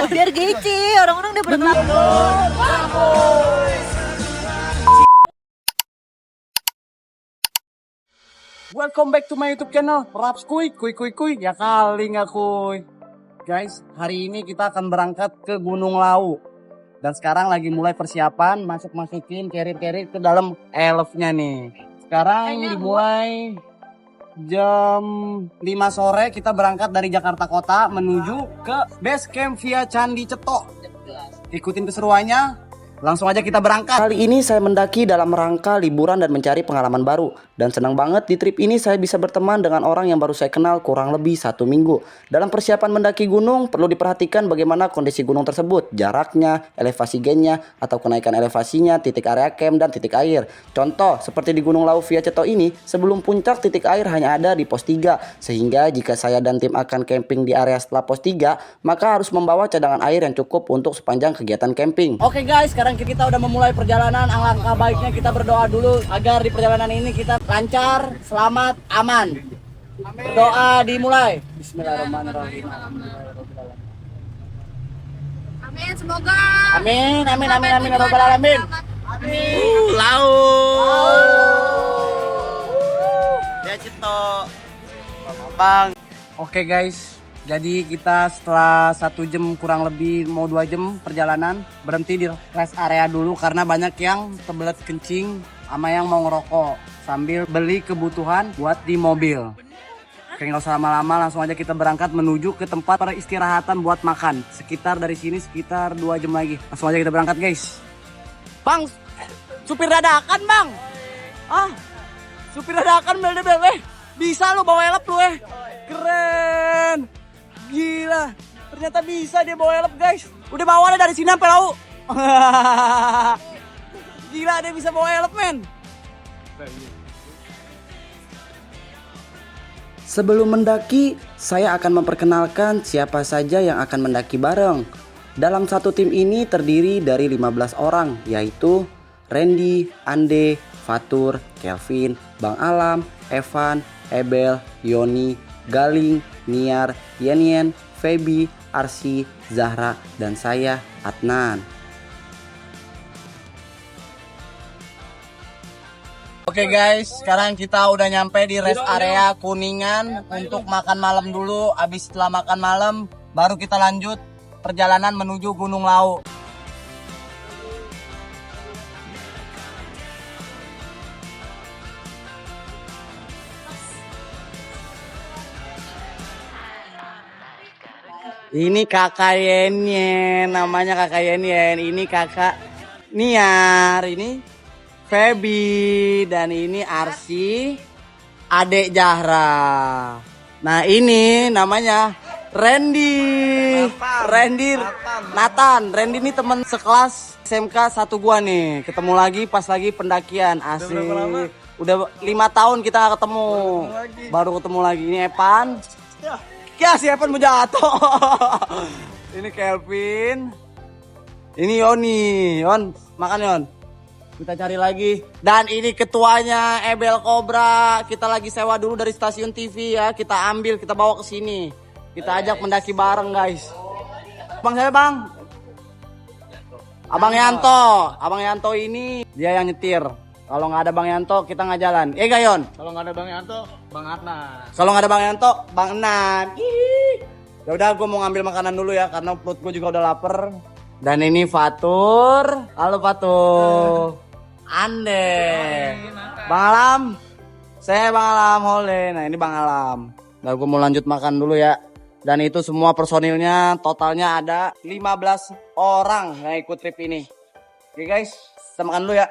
Biar gece, orang-orang udah pernah. Welcome back to my YouTube channel, Raps Kuy. Ya kali nggak kuy. Guys, hari ini kita akan berangkat ke Gunung Lawu. Dan sekarang lagi mulai persiapan, masukin carrier ke dalam elfnya nih. Sekarang dimulai jam 5 sore, kita berangkat dari Jakarta Kota menuju ke base camp via Candi Ceto. Ikutin keseruannya. Langsung aja kita berangkat. Kali ini saya mendaki dalam rangka liburan dan mencari pengalaman baru. Dan senang banget di trip ini saya bisa berteman dengan orang yang baru saya kenal kurang lebih 1 minggu. Dalam persiapan mendaki gunung perlu diperhatikan bagaimana kondisi gunung tersebut, jaraknya, elevasi gennya, atau kenaikan elevasinya, titik area camp, dan titik air. Contoh seperti di Gunung Lawu via Ceto ini, sebelum puncak titik air hanya ada di pos 3. Sehingga jika saya dan tim akan camping di area setelah pos 3, maka harus membawa cadangan air yang cukup untuk sepanjang kegiatan camping. Oke guys, sekarang kita udah memulai perjalanan. Alangkah baiknya kita berdoa dulu agar di perjalanan ini kita lancar, selamat, aman. Doa dimulai. Bismillahirrahmanirrahim. Amin, semoga. Amin ya rabbal alamin. Lau. Ya Cito. Bang. Oke guys. Jadi kita setelah 1 jam kurang lebih mau 2 jam perjalanan berhenti di rest area dulu karena banyak yang kebelet kencing sama yang mau ngerokok sambil beli kebutuhan buat di mobil. Oke, nggak usah lama-lama, langsung aja kita berangkat menuju ke tempat peristirahatan buat makan. Sekitar dari sini sekitar 2 jam lagi. Langsung aja kita berangkat guys. Bang, supir dadakan bang. Supir dadakan bel. Bisa lu bawa elep lu Keren. Gila, ternyata bisa dia bawa elep guys. Udah bawa dari sini sampai Lawu. Gila, dia bisa bawa elep men. Sebelum mendaki, saya akan memperkenalkan siapa saja yang akan mendaki bareng. Dalam satu tim ini terdiri dari 15 orang, yaitu Randy, Ande, Fatur, Kelvin, Bang Alam, Evan, Ebel, Yoni, Galing, Niar, Yenien, Feby, Arsi, Zahra, dan saya, Adnan. Oke guys, sekarang kita udah nyampe di rest area Kuningan untuk makan malam dulu. Abis setelah makan malam, baru kita lanjut perjalanan menuju Gunung Lawu. Ini kakak Yenien, namanya kakak Yenien. Ini kakak Niar, ini Feby, dan ini Arsi, adek Zahra. Nah ini namanya Randy, Nathan. Randy ini teman sekelas SMK 1 gua nih. Ketemu lagi pas lagi pendakian, asik. Udah 5 tahun kita gak ketemu, baru ketemu lagi. Ini Evan. Ya si Evan mau jatuh. Ini Kelvin. Ini Yoni. Yon, makan Yon. Kita cari lagi. Dan ini ketuanya Ebel Cobra. Kita lagi sewa dulu dari stasiun TV ya. Kita ambil, kita bawa ke sini. Kita ajak mendaki bareng guys. Bang saya bang. Abang Yanto. Abang Yanto ini dia yang nyetir. Kalau nggak ada Bang Yanto, kita nggak jalan. Gayon. Kalau nggak ada Bang Yanto, Bang Adnan. Kalau nggak ada Bang Yanto, Bang Adnan. Ya udah, gue mau ngambil makanan dulu ya, karena perut gue juga udah lapar. Dan ini Fatur. Halo Fatur. Ande. Bang Alam. Saya Bang Alam Hole. Nah ini Bang Alam. Nah gue mau lanjut makan dulu ya. Dan itu semua personilnya totalnya ada 15 orang yang ikut trip ini. Oke guys, kita makan dulu ya.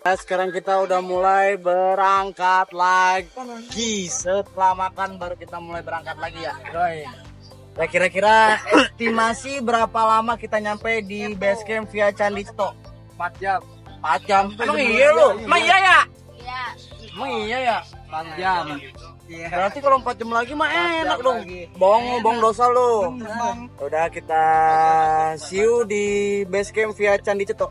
Nah, sekarang kita udah mulai berangkat lagi. Setelah makan baru kita mulai berangkat lagi ya. Ya kira-kira estimasi berapa lama kita nyampe di base camp via Candi Ceto? 4 jam. 4 jam. Emang iya lu? Emang iya ya? Iya. Emang iya ya? 4 jam. Berarti kalau 4 jam lagi mah enak dong. Bohong dosa lu. Udah kita see you di base camp via Candi Ceto.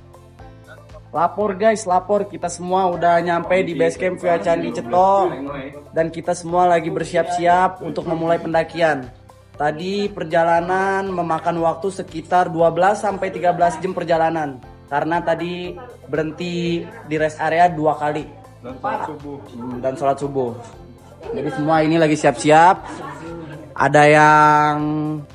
Lapor guys, lapor. Kita semua udah nyampe di base camp via Candi Ceto. Dan kita semua lagi bersiap-siap untuk memulai pendakian. Tadi perjalanan memakan waktu sekitar 12 sampai 13 jam perjalanan. Karena tadi berhenti di rest area 2 kali. Dan sholat subuh. Jadi semua ini lagi siap-siap. Ada yang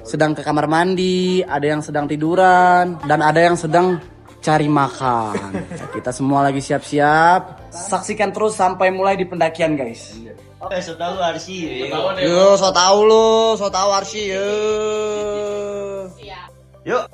sedang ke kamar mandi, ada yang sedang tiduran, dan ada yang sedang cari makan. Kita semua lagi siap-siap. Saksikan terus sampai mulai di pendakian, guys. So tahu Arsi. Yo, so tahu lu, so tahu Arsy. Yuk.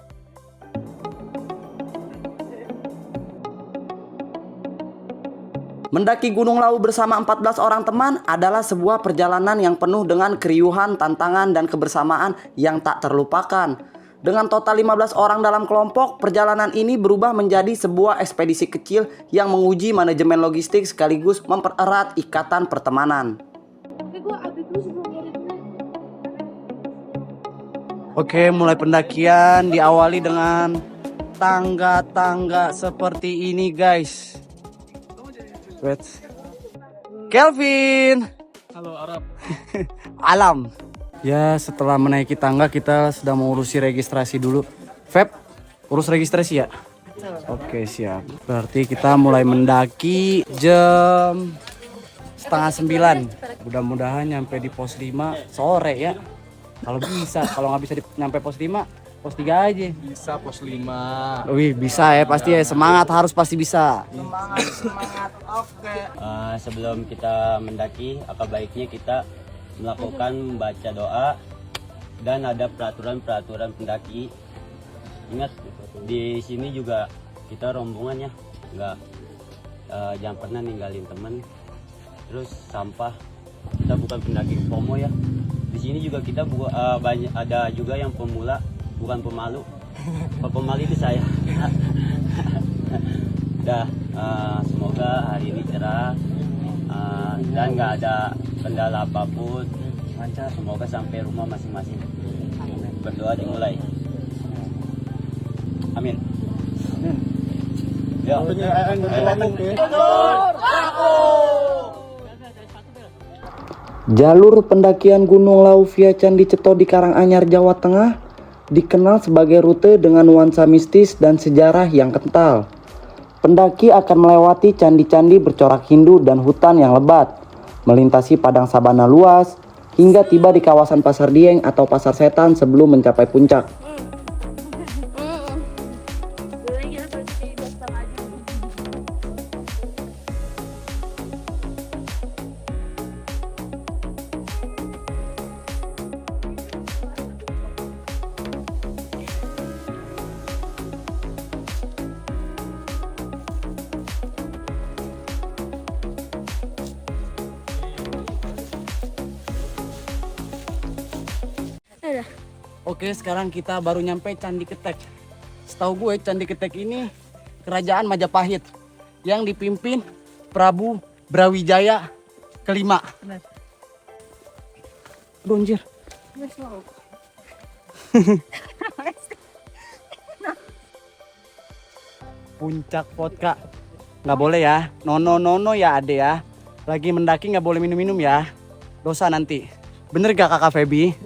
Mendaki Gunung Lawu bersama 14 orang teman adalah sebuah perjalanan yang penuh dengan keriuhan, tantangan, dan kebersamaan yang tak terlupakan. Dengan total 15 orang dalam kelompok, perjalanan ini berubah menjadi sebuah ekspedisi kecil yang menguji manajemen logistik sekaligus mempererat ikatan pertemanan. Oke, mulai pendakian diawali dengan tangga-tangga seperti ini, guys. Wait. Kelvin. Halo Arab. Alam. Ya, setelah menaiki tangga kita sedang mengurusi registrasi dulu. Feb, urus registrasi ya? Oke, siap. Berarti kita mulai mendaki jam 8:30. Mudah-mudahan nyampe di pos 5 sore ya. Kalau bisa, kalau nggak bisa nyampe pos 5, pos 3 aja. Bisa pos 5. Wih, bisa ya, pasti ya. Semangat, harus pasti bisa. Semangat. Oke. Sebelum kita mendaki, apa baiknya kita melakukan membaca doa dan ada peraturan-peraturan pendaki. Ingat, di sini juga kita rombongan ya, nggak jangan pernah ninggalin teman. Terus sampah, kita bukan pendaki FOMO ya. Di sini juga kita banyak ada juga yang pemula, bukan pemalu. Kalau pemalu itu saya. Dah, semoga hari ini cerah dan nggak ada kendala apapun. Lancar, semoga sampai rumah masing-masing. Berdoa dimulai. Amin. Ya. Jalur pendakian Gunung Lawu via Candi Ceto di Karanganyar, Jawa Tengah dikenal sebagai rute dengan nuansa mistis dan sejarah yang kental. Pendaki akan melewati candi-candi bercorak Hindu dan hutan yang lebat, melintasi padang sabana luas, hingga tiba di kawasan Pasar Dieng atau Pasar Setan sebelum mencapai puncak. Oke, sekarang kita baru nyampe Candi Ketek. Setahu gue Candi Ketek ini kerajaan Majapahit yang dipimpin Prabu Brawijaya kelima. Aduh, anjir. Puncak vodka. Nggak boleh ya. Nono ya ade ya. Lagi mendaki nggak boleh minum-minum ya. Dosa nanti. Bener gak kakak Feby?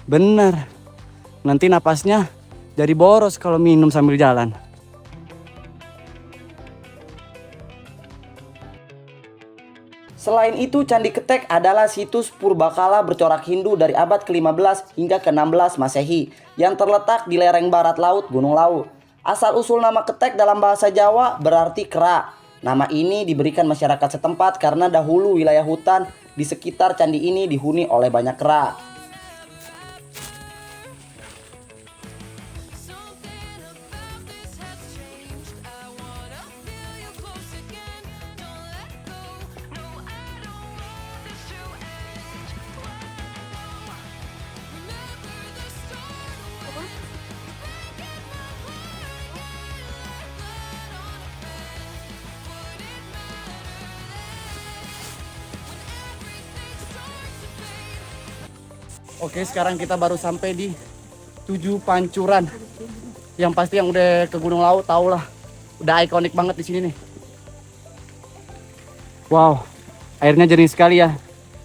Bener. Nanti napasnya jadi boros kalau minum sambil jalan. Selain itu, Candi Ketek adalah situs purbakala bercorak Hindu dari abad ke-15 hingga ke-16 Masehi yang terletak di lereng barat laut Gunung Lawu. Asal-usul nama Ketek dalam bahasa Jawa berarti kera. Nama ini diberikan masyarakat setempat karena dahulu wilayah hutan di sekitar candi ini dihuni oleh banyak kera. Oke, sekarang kita baru sampai di 7 pancuran. Yang pasti yang udah ke Gunung Lawu tau lah. Udah ikonik banget di sini nih. Wow, airnya jernih sekali ya.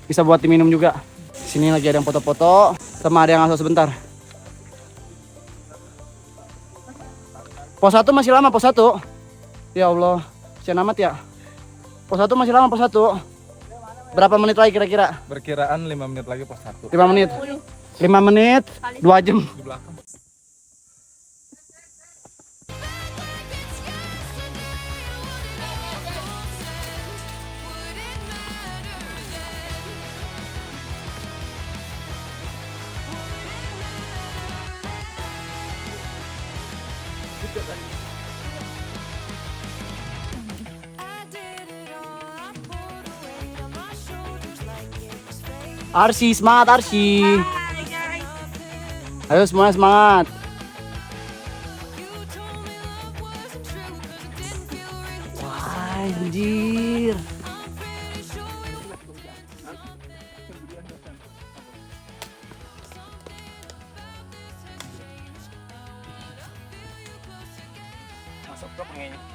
Bisa buat diminum juga. Di sini lagi ada yang foto-foto. Sama ada yang ngaso sebentar. Pos 1 masih lama, pos 1. Ya Allah, kasihan amat ya. Pos 1 masih lama, pos 1. Berapa menit lagi kira-kira? Perkiraan 5 menit lagi pos 1. 5 menit. 5 menit, 2 jam. Di belakang. Arsi, semangat Arsi. Ayo semuanya semangat. Wah, anjir.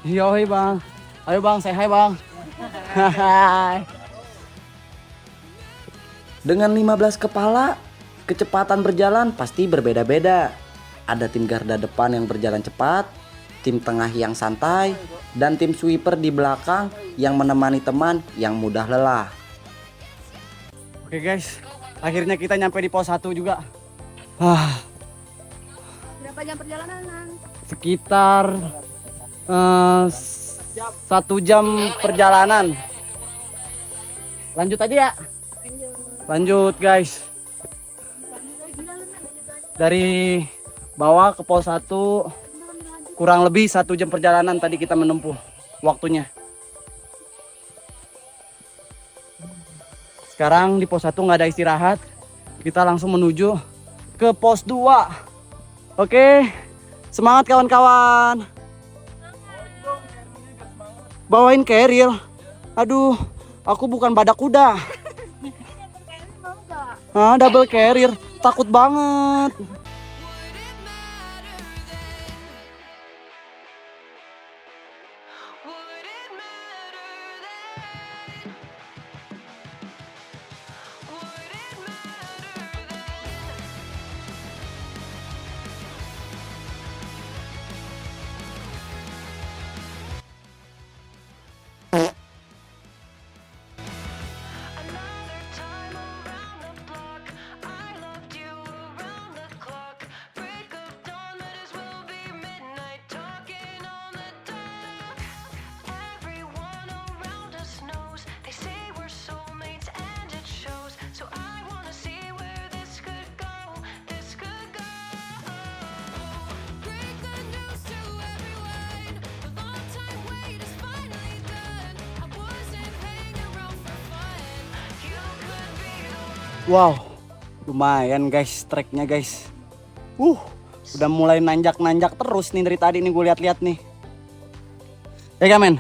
Yoi bang. Ayo bang, say hi bang. Hai. Dengan 15 kepala, kecepatan berjalan pasti berbeda-beda. Ada tim garda depan yang berjalan cepat, tim tengah yang santai, dan tim sweeper di belakang yang menemani teman yang mudah lelah. Oke guys, akhirnya kita nyampe di pos 1 juga. Berapa jam perjalanan? Sekitar 1 jam perjalanan. Lanjut aja ya. Lanjut guys. Dari bawah ke pos 1 kurang lebih 1 jam perjalanan tadi kita menempuh waktunya. Sekarang di pos 1 nggak ada istirahat. Kita langsung menuju ke pos 2. Oke, semangat kawan-kawan. Bawain carrier. Aduh, aku bukan badak kuda. Double carrier, takut banget. Wow, lumayan guys treknya guys. Udah mulai nanjak-nanjak terus nih dari tadi nih gue lihat-lihat nih. Ya men.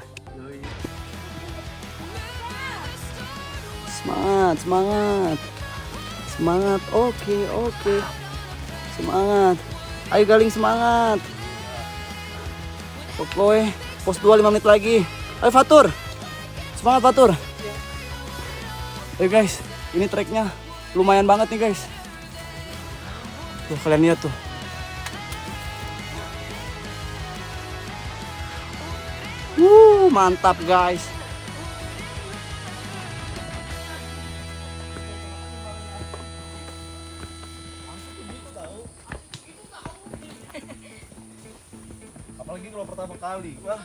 Semangat, semangat. Semangat. Oke. Semangat. Ayo Galing semangat. Oke, pos 2 5 menit lagi. Ayo Fatur. Semangat Fatur. Ayo guys, ini treknya lumayan banget nih guys. Tuh kalian lihat tuh. Mantap guys. Apalagi kalau pertama kali. Wah.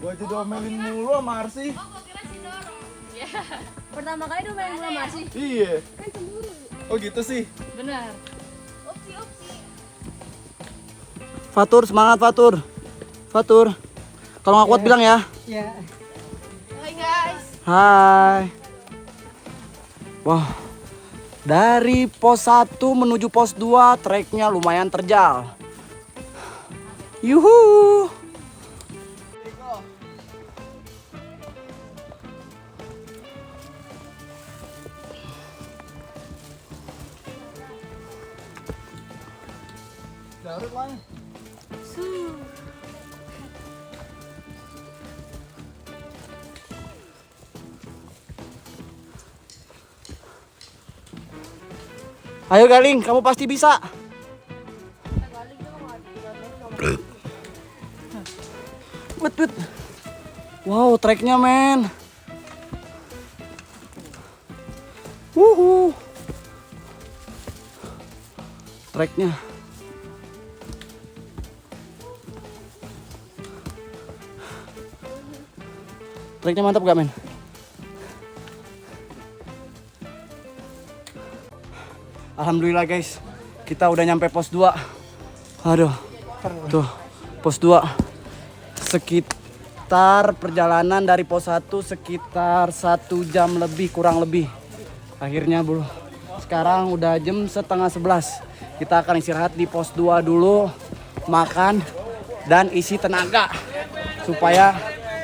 Gua aja diomelin mulu sama Arsi. Pertama kali udah main bola masih. Iya. Kan cemburu. Oh gitu sih. Benar. Fatur semangat Fatur. Fatur. Kalau nggak kuat bilang ya. Hai guys. Hai. Wah. Dari pos 1 menuju pos 2 treknya lumayan terjal. Yuhu. Garut lah. Ayo Galing, kamu pasti bisa. Wut. Wow, treknya men. Treknya. Treknya mantap gak men? Alhamdulillah guys, kita udah nyampe pos 2. Aduh, tuh pos 2. Sekitar perjalanan dari pos 1 sekitar 1 jam lebih, kurang lebih. Akhirnya bro, sekarang udah jam setengah 11. Kita akan istirahat di pos 2 dulu, makan dan isi tenaga supaya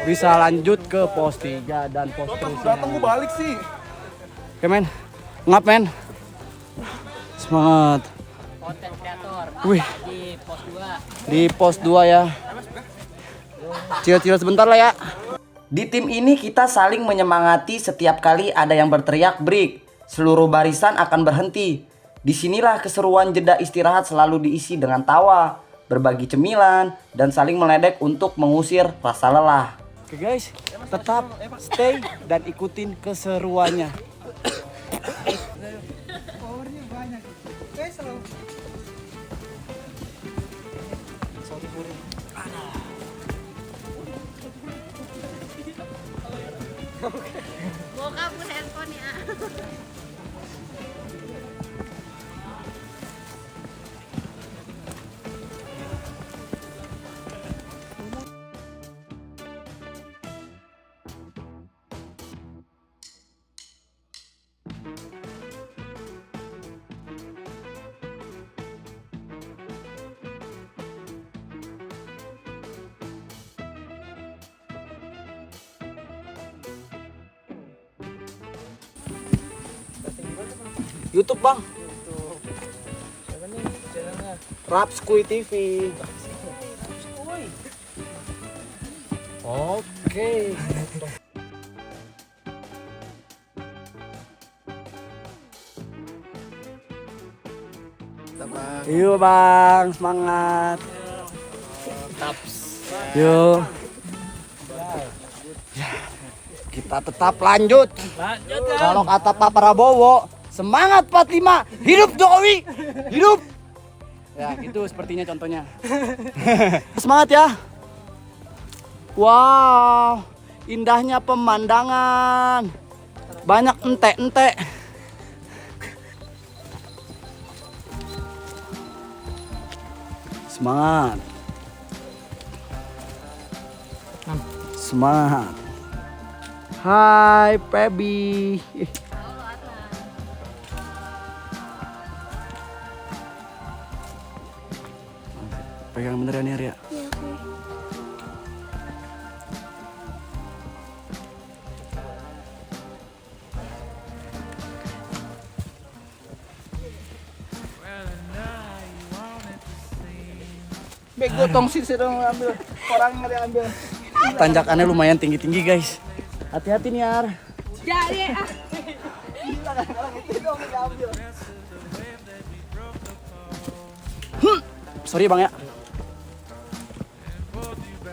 bisa lanjut ke pos 3 dan pos terusnya. Datang gue balik sih. Oke men, ngap men. Semangat. Konten kreator Wih, di pos 2. di pos 2 ya. Chill sebentar lah ya. Di tim ini kita saling menyemangati setiap kali ada yang berteriak break. Seluruh barisan akan berhenti. Disinilah keseruan jeda istirahat selalu diisi dengan tawa, berbagi cemilan, dan saling meledek untuk mengusir rasa lelah. Oke guys, tetap stay dan ikutin keseruannya. Bawa kabur handphonenya. YouTube bang. Rapskui TV. Oke. Yuk bang, semangat. Yuk. Kita tetap lanjut. Kalau kata Pak Prabowo, semangat 45, hidup Jokowi, hidup. Ya itu sepertinya contohnya. Semangat ya. Wow, indahnya pemandangan. Banyak ente-ente. Semangat. Semangat. Hai Pebi. Pegang beneran ya Ria? Bego tongsit sih dong ambil. Orang ngeri ambil. Tanjakannya lumayan tinggi-tinggi guys. Hati-hati nih Ar. Jadi Sorry bang ya.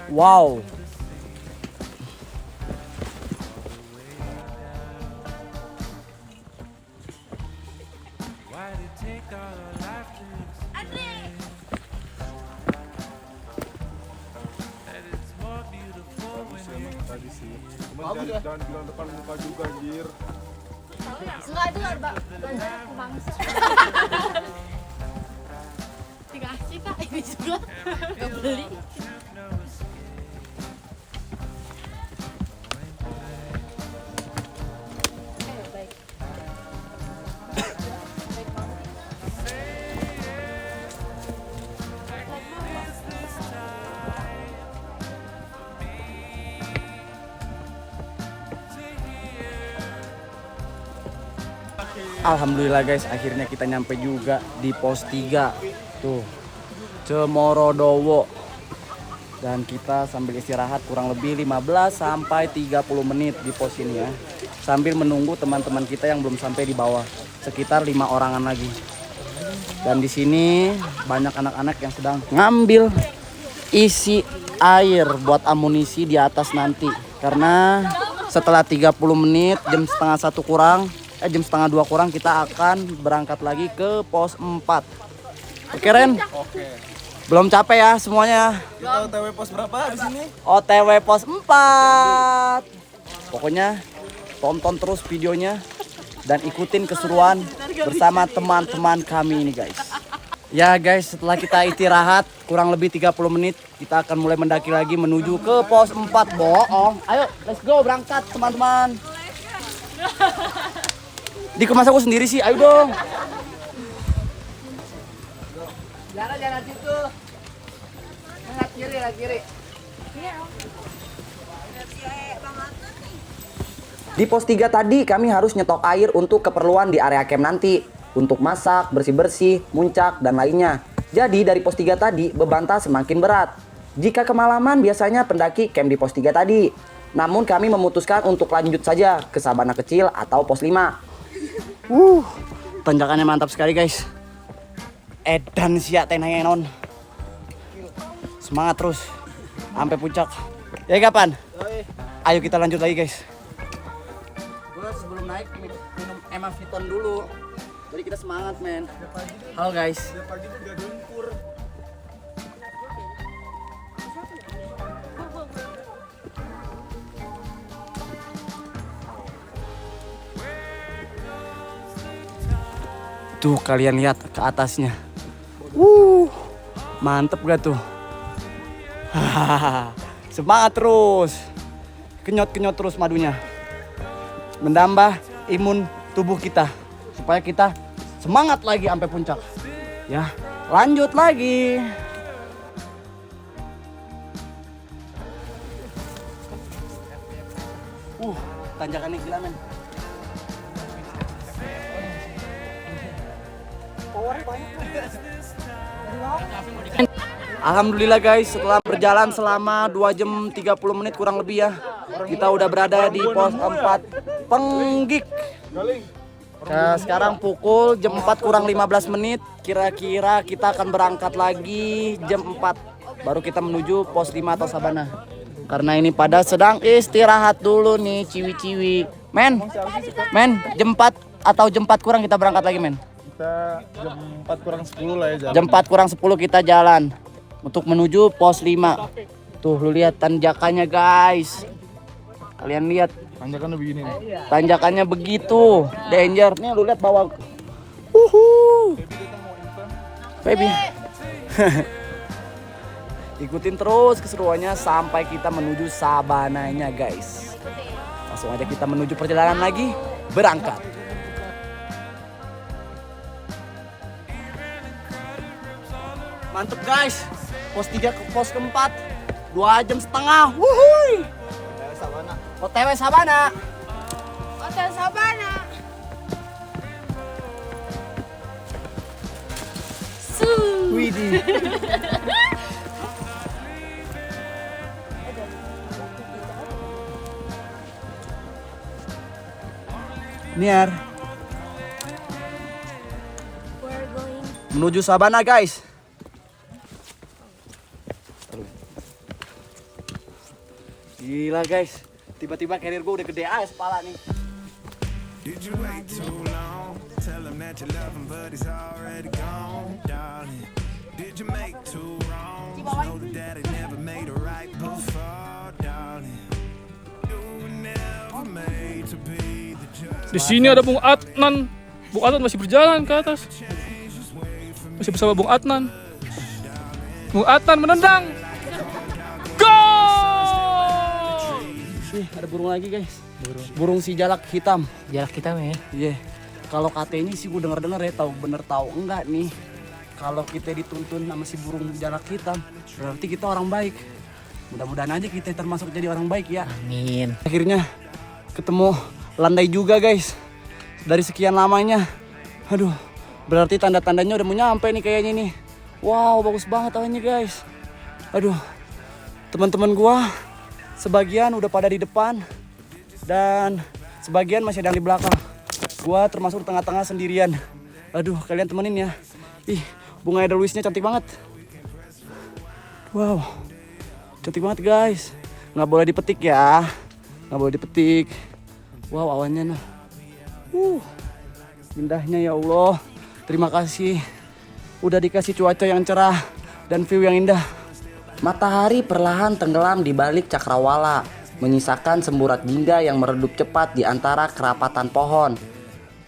Wow. Tadi sih. Cuman jangan bilang depan muka juga anjir. enggak itu enggak bangsa. Dikasih kak ini juga nggak beli. Alhamdulillah guys, akhirnya kita nyampe juga di pos 3. Tuh, Cemorodowo. Dan kita sambil istirahat kurang lebih 15 sampai 30 menit di pos ini ya. Sambil menunggu teman-teman kita yang belum sampai di bawah. Sekitar 5 orangan lagi. Dan di sini banyak anak-anak yang sedang ngambil isi air buat amunisi di atas nanti. Karena setelah 30 menit jam setengah 2 kurang kita akan berangkat lagi ke pos 4. Oke Ren? Oke. Belum capek ya semuanya? Kita OTW pos berapa di sini? OTW pos 4. Pokoknya tonton terus videonya dan ikutin keseruan bersama teman-teman kami ini guys. Ya guys, setelah kita istirahat kurang lebih 30 menit, kita akan mulai mendaki lagi menuju ke pos 4. Boong. Ayo, let's go berangkat teman-teman. Dikemas aku sendiri sih, ayo dong. Jangan situ. Lihat kiri. Di pos 3 tadi kami harus nyetok air untuk keperluan di area camp nanti. Untuk masak, bersih-bersih, muncak, dan lainnya. Jadi dari pos 3 tadi beban tas semakin berat. Jika kemalaman biasanya pendaki camp di pos 3 tadi. Namun kami memutuskan untuk lanjut saja ke Sabana kecil atau pos 5. Tanjakannya mantap sekali guys. Edan siap tenangnya non. Semangat terus sampai puncak. Ya kapan? Ayo kita lanjut lagi guys. Gue sebelum naik minum Emaviton dulu. Jadi kita semangat men. Halo guys. Pagi tuh udah lumpur. Tuh kalian lihat ke atasnya. Mantep gak tuh? Semangat terus. Kenyot-kenyot terus madunya. Menambah imun tubuh kita supaya kita semangat lagi sampai puncak. Ya, lanjut lagi. Tanjakannya gila men. Alhamdulillah guys, setelah berjalan selama 2 jam 30 menit kurang lebih ya, kita udah berada di pos 4 Penggik. Nah, sekarang pukul jam 4 kurang 15 menit. Kira-kira kita akan berangkat lagi jam 4. Baru kita menuju pos 5 atau Sabana. Karena ini pada sedang istirahat dulu nih ciwi-ciwi. Men, jam 4 atau jam 4 kurang kita berangkat lagi men. Kita jam 4 kurang 10 lah ya jalan. Jam 4 kurang 10 kita jalan untuk menuju pos 5. Tuh lu lihat tanjakannya guys. Kalian lihat Tanjakan begini nih. tanjakannya begitu danger. Nih lu lihat bawah. Baby. Ikutin terus keseruannya sampai kita menuju Sabananya guys. Langsung aja kita menuju perjalanan lagi. Berangkat. Mantep guys. Pos 3 ke pos keempat 2 jam setengah. Wuhui. OTW Sabana. Hotel Sabana. Widih. Niar. Menuju Sabana guys. Gila guys. Tiba-tiba carrier gue udah gede aja kepala nih. Did you wait too long? Tell him that you love him, but he's already gone, darling. Did you make two wrongs? Know that daddy never made a right before, darling. You were never made to be the judge. Di sini ada Bung Adnan. Bung Adnan masih berjalan ke atas. Masih bersama Bung Adnan. Bung Adnan menendang. Gol! Ada burung lagi guys. Burung si jalak hitam. Jarak kita ya. Iya. Kalau katanya sih gue denger ya, tahu bener tahu enggak nih. Kalau kita dituntun sama si burung jalak hitam, berarti kita orang baik. Mudah-mudahan aja kita termasuk jadi orang baik ya. Amin. Akhirnya ketemu landai juga guys. Dari sekian lamanya. Aduh, berarti tanda-tandanya udah mau nyampe nih kayaknya nih. Wow, bagus banget awalnya guys. Aduh, teman-teman gua sebagian udah pada di depan dan sebagian masih ada di belakang. Gua termasuk di tengah-tengah sendirian. Aduh, kalian temenin ya. Ih, bunga edelweissnya cantik banget. Wow, cantik banget guys. Nggak boleh dipetik ya, nggak boleh dipetik. Wow, awannya nah. Indahnya ya Allah. Terima kasih udah dikasih cuaca yang cerah dan view yang indah. Matahari perlahan tenggelam di balik cakrawala, menyisakan semburat jingga yang meredup cepat di antara kerapatan pohon.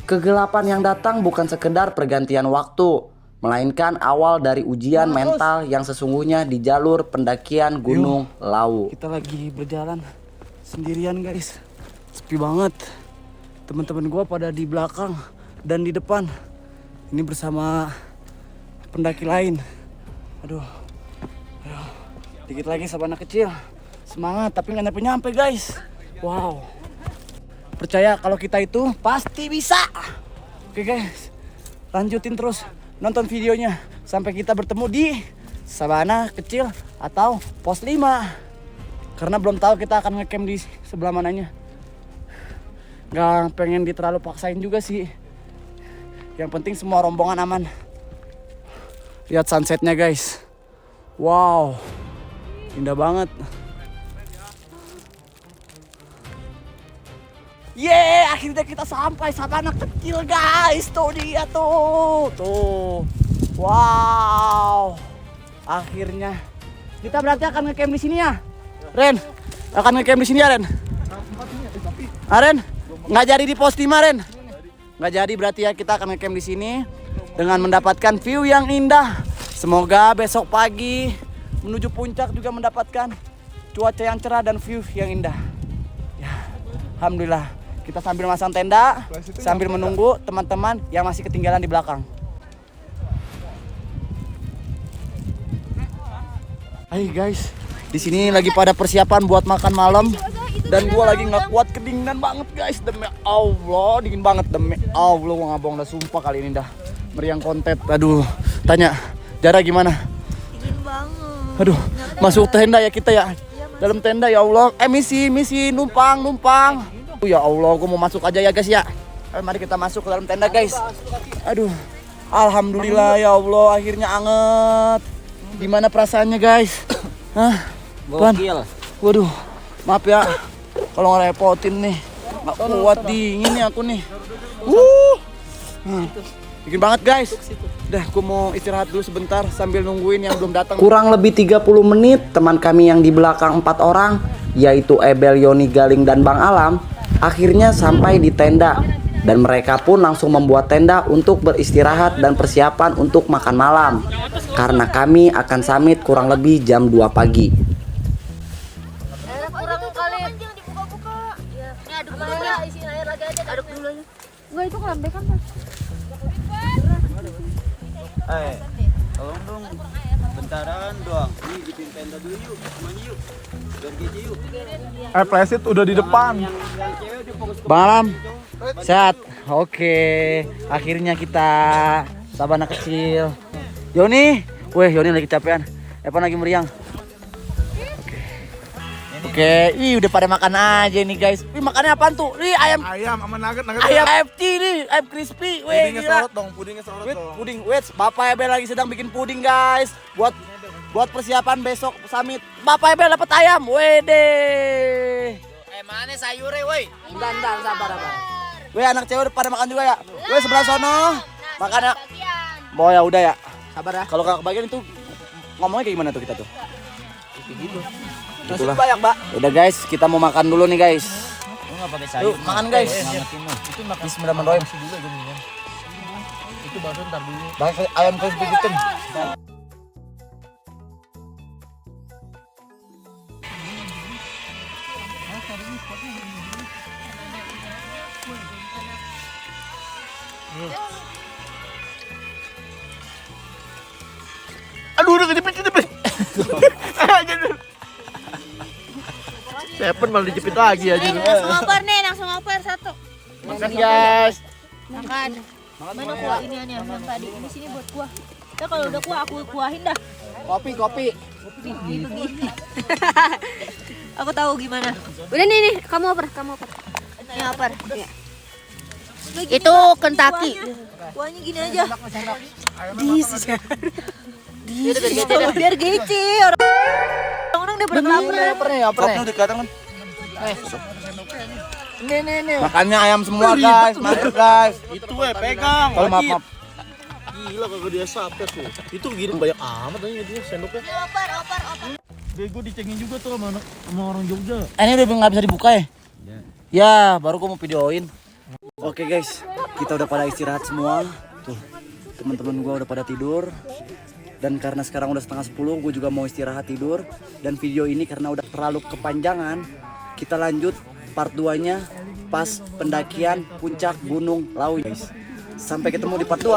Kegelapan yang datang bukan sekedar pergantian waktu, melainkan awal dari ujian mental yang sesungguhnya di jalur pendakian Gunung Lawu. Kita lagi berjalan sendirian guys, sepi banget. Teman-teman gue pada di belakang dan di depan. Ini bersama pendaki lain. Aduh, dikit lagi sama anak kecil. Semangat tapi nggak nyampe-nyampe guys. Wow. Percaya kalau kita itu pasti bisa. Oke guys, lanjutin terus nonton videonya sampai kita bertemu di sabana kecil atau pos 5. Karena belum tahu kita akan ngecamp di sebelah mananya. Gak pengen terlalu paksain juga sih. Yang penting semua rombongan aman. Lihat sunsetnya guys. Wow, indah banget. Yeay, akhirnya kita sampai sabana kecil guys. Tuh dia tuh. Tuh. Wow. Akhirnya. Kita berarti akan ngecamp di sini ya. Ren, akan ngecamp di sini ya Ren. Ren, nggak jadi di pos 5 Ren. Nggak jadi berarti ya, kita akan ngecamp di sini dengan mendapatkan view yang indah. Semoga besok pagi menuju puncak juga mendapatkan cuaca yang cerah dan view yang indah. Ya, alhamdulillah. Kita sambil masang tenda, sambil menunggu teman-teman yang masih ketinggalan di belakang. Hai guys, di sini lagi pada persiapan buat makan malam. Dan gua lagi nggak kuat, kedinginan banget guys. Demi Allah, dingin banget demi Allah. Gua nggak bohong dah, sumpah kali ini dah meriang konten. Aduh, tanya Jara gimana? Dingin banget. Aduh, masuk tenda ya kita ya. Dalam tenda ya Allah. Misi numpang. Ya Allah, gua mau masuk aja ya guys ya. Ayo mari kita masuk ke dalam tenda guys. Aduh, alhamdulillah ya Allah, akhirnya anget. Gimana perasaannya guys? Hah? Gokil. Waduh, maaf ya kalau ngerepotin nih. Nggak kuat, dingin nih aku nih. Dingin banget guys. Udah, aku mau istirahat dulu sebentar sambil nungguin yang belum datang. Kurang lebih 30 menit, teman kami yang di belakang 4 orang, yaitu Ebel, Yoni, Galing, dan Bang Alam, akhirnya sampai di tenda. Dan mereka pun langsung membuat tenda untuk beristirahat dan persiapan untuk makan malam. Karena kami akan summit kurang lebih jam 2 pagi. Kurang kali. Jangan dibuka-buka. Ya. Ini aduk dulu ya, isiin air lagi aja. Aduk dulu aja. Enggak, itu kelambekan Mas. Tolong dong, bentaran doang. Nih bikin tenda dulu yuk, semuanya yuk. Ganti yuk. Plastik udah di depan. Yang cewek difokus ke Bang Alam, sehat? Oke, akhirnya kita sabana kecil. Yoni, Yoni lagi capean. Evan lagi meriang. Oke, udah pada makan aja nih guys. Makannya apaan tuh? Ayam Sama nugget. ayam KFC nih, ayam crispy. Pudingnya Gila. sorot dong, pudingnya sorot dong. Puding, Bapak Ebel lagi sedang bikin puding guys. Buat persiapan besok summit. Bapak Ebel dapat ayam. Wede. Mana sayurnya woi? Enggak, sabar. Anak cewek udah pada makan juga ya. Sebelah sono. Makannya. Oh ya udah ya. Sabar ya. Kalau kakak kebagian itu ngomongnya kayak gimana tuh kita tuh? Gitu. Itulah. Banyak, Mbak. Udah guys, kita mau makan dulu nih guys. Enggak pakai sayur. Yuk, makan guys. Itu makan Bismillahirrahmanirrahim. dulu aja. Itu bakso ntar dulu. Ayam crispy chicken. Aduh, udah kejepit. Seven malah dijepit lagi aja. Langsung oper satu. Makan guys. Makan. Mana kuah ini yang tadi? Ini sini buat kuah. Ya kalau udah kuah aku kuahin dah. Kopi. Begini. Aku tahu gimana. Udah nih, kamu oper. Ini oper. Ya. Itu Kentucky. Kuahnya gini aja. Biar gece. Orang udah berkelapar. Makannya ayam semua guys, mantap guys. Itu pegang. Kalau maaf. Gila kagak dia sapet tuh. Itu gini banyak amat aja dia sendoknya. Opar. Bego dicengin juga tuh sama orang Jogja. Ini udah nggak bisa dibuka ya? Ya, baru gua mau videoin. Oke guys, kita udah pada istirahat semua. Tuh, teman-teman gua udah pada tidur. Dan karena sekarang udah setengah 10, gue juga mau istirahat tidur. Dan video ini karena udah terlalu kepanjangan, kita lanjut part 2-nya pas pendakian puncak Gunung Lawu guys. Sampai ketemu di part 2.